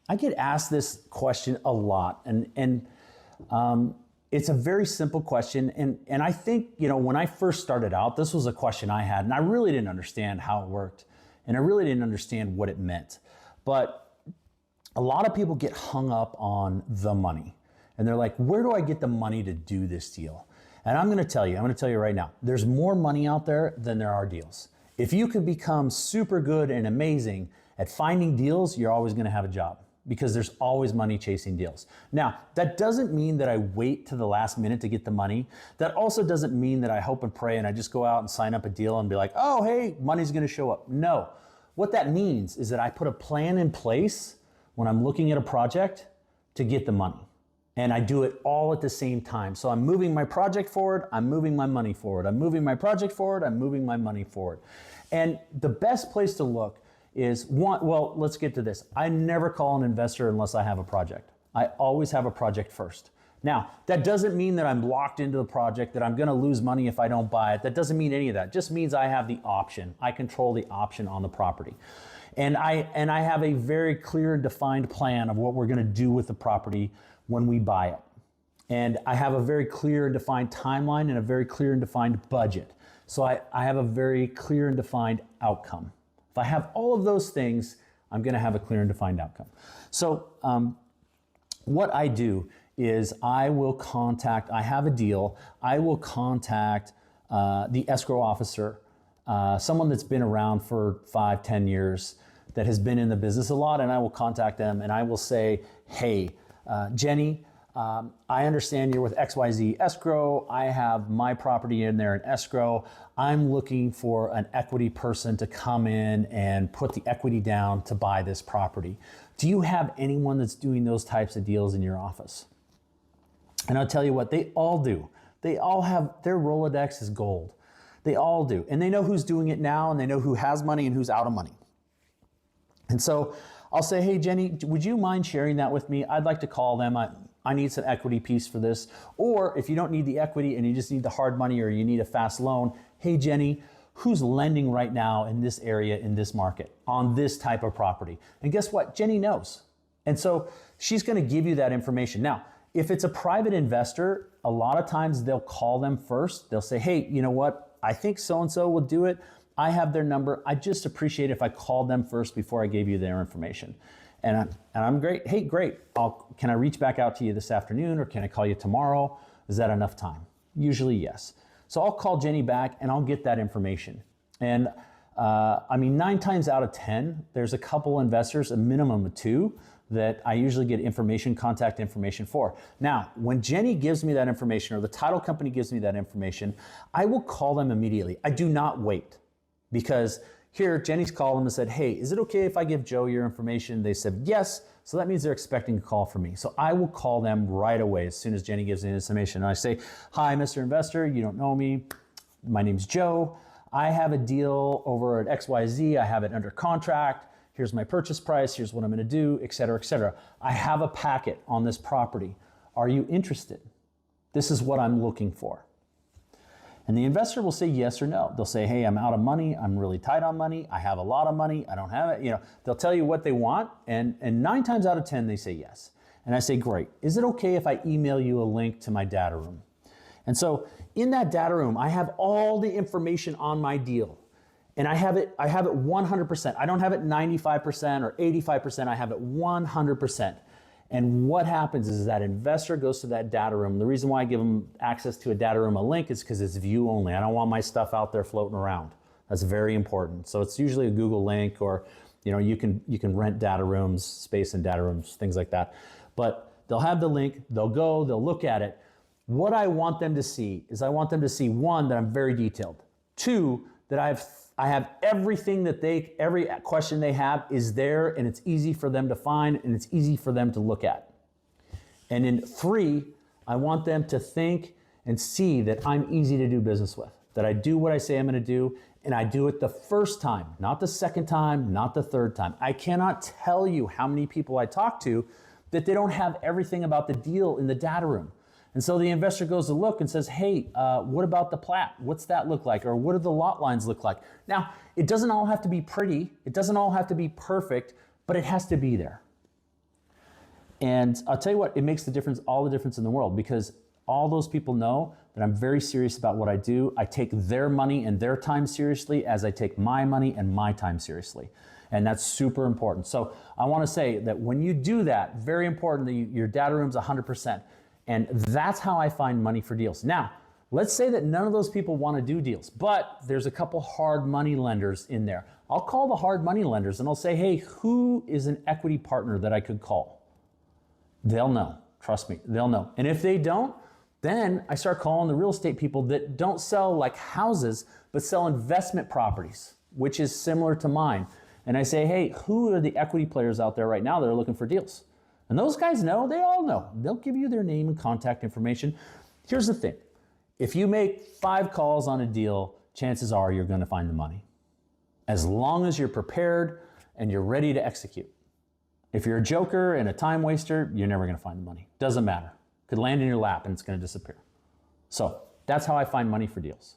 I get asked this question a lot, and it's a very simple question. And I think, when I first started out, this was a question I had, and I really didn't understand how it worked, and I really didn't understand what it meant. But a lot of people get hung up on the money, and they're like, where do I get the money to do this deal? And I'm going to tell you right now, there's more money out there than there are deals. If you can become super good and amazing at finding deals, you're always going to have a job, because there's always money chasing deals. Now, that doesn't mean that I wait to the last minute to get the money. That also doesn't mean that I hope and pray and I just go out and sign up a deal and be like, oh, hey, money's going to show up. No. What that means is that I put a plan in place when I'm looking at a project to get the money. And I do it all at the same time. So I'm moving my project forward, I'm moving my money forward. I'm moving my project forward, I'm moving my money forward. And the best place to look is let's get to this. I never call an investor unless I have a project. I always have a project first. Now, that doesn't mean that I'm locked into the project, that I'm going to lose money if I don't buy it. That doesn't mean any of that. It just means I have the option. I control the option on the property. And I have a very clear and defined plan of what we're going to do with the property when we buy it. And I have a very clear and defined timeline and a very clear and defined budget. So I have a very clear and defined outcome. If I have all of those things, I'm going to have a clear and defined outcome. So what I do is I have a deal, I will contact the escrow officer, someone that's been around for 5-10 years, that has been in the business a lot, and I will contact them and I will say, hey, Jenny, I understand you're with XYZ Escrow. I have my property in there in escrow. I'm looking for an equity person to come in and put the equity down to buy this property. Do you have anyone that's doing those types of deals in your office? And I'll tell you what, they all do. They all have, their Rolodex is gold. They all do. And they know who's doing it now, and they know who has money and who's out of money. And so I'll say, hey, Jenny, would you mind sharing that with me? I'd like to call them. I need some equity piece for this. Or if you don't need the equity and you just need the hard money, or you need a fast loan, hey, Jenny, who's lending right now in this area, in this market, on this type of property? And guess what? Jenny knows. And so she's going to give you that information. Now, if it's a private investor, a lot of times they'll call them first. They'll say, hey, you know what? I think so-and-so will do it. I have their number. I just appreciate if I called them first before I gave you their information. And I'm great. Hey, great. Can I reach back out to you this afternoon, or can I call you tomorrow? Is that enough time? Usually, yes. So I'll call Jenny back and I'll get that information. And 9 times out of 10, there's a couple investors, a minimum of 2, that I usually get contact information for. Now, when Jenny gives me that information, or the title company gives me that information, I will call them immediately. I do not wait. Because here, Jenny's called them and said, hey, is it okay if I give Joe your information? They said yes, so that means they're expecting a call from me. So I will call them right away as soon as Jenny gives me this information. And I say, hi, Mr. Investor, you don't know me. My name's Joe. I have a deal over at XYZ. I have it under contract. Here's my purchase price. Here's what I'm going to do, et cetera, et cetera. I have a packet on this property. Are you interested? This is what I'm looking for. And the investor will say yes or no. They'll say, hey, I'm out of money. I'm really tight on money. I have a lot of money. I don't have it. They'll tell you what they want. And 9 times out of 10, they say yes. And I say, great. Is it okay if I email you a link to my data room? And so in that data room, I have all the information on my deal. And I have it 100%. I don't have it 95% or 85%. I have it 100%. And what happens is that investor goes to that data room. The reason why I give them access to a data room, a link, is because it's view only. I don't want my stuff out there floating around. That's very important. So it's usually a Google link, or you can rent data rooms, space in data rooms, things like that. But they'll have the link, they'll go, they'll look at it. What I want them to see is, I want them to see, 1, that I'm very detailed. 2, that I have everything every question they have is there, and it's easy for them to find, and it's easy for them to look at. And in 3, I want them to think and see that I'm easy to do business with, that I do what I say I'm going to do, and I do it the first time, not the second time, not the third time. I cannot tell you how many people I talk to that they don't have everything about the deal in the data room. And so the investor goes to look and says, hey, what about the plat? What's that look like? Or what do the lot lines look like? Now, it doesn't all have to be pretty. It doesn't all have to be perfect, but it has to be there. And I'll tell you what, it makes the difference, all the difference in the world, because all those people know that I'm very serious about what I do. I take their money and their time seriously as I take my money and my time seriously. And that's super important. So I want to say that when you do that, very important that your data room's 100%. And that's how I find money for deals. Now, let's say that none of those people want to do deals, but there's a couple hard money lenders in there. I'll call the hard money lenders and I'll say, hey, who is an equity partner that I could call? They'll know. Trust me, they'll know. And if they don't, then I start calling the real estate people that don't sell like houses, but sell investment properties, which is similar to mine. And I say, hey, who are the equity players out there right now that are looking for deals? And those guys know, they all know. They'll give you their name and contact information. Here's the thing. If you make 5 calls on a deal, chances are you're going to find the money. As long as you're prepared and you're ready to execute. If you're a joker and a time waster, you're never going to find the money. Doesn't matter. Could land in your lap and it's going to disappear. So that's how I find money for deals.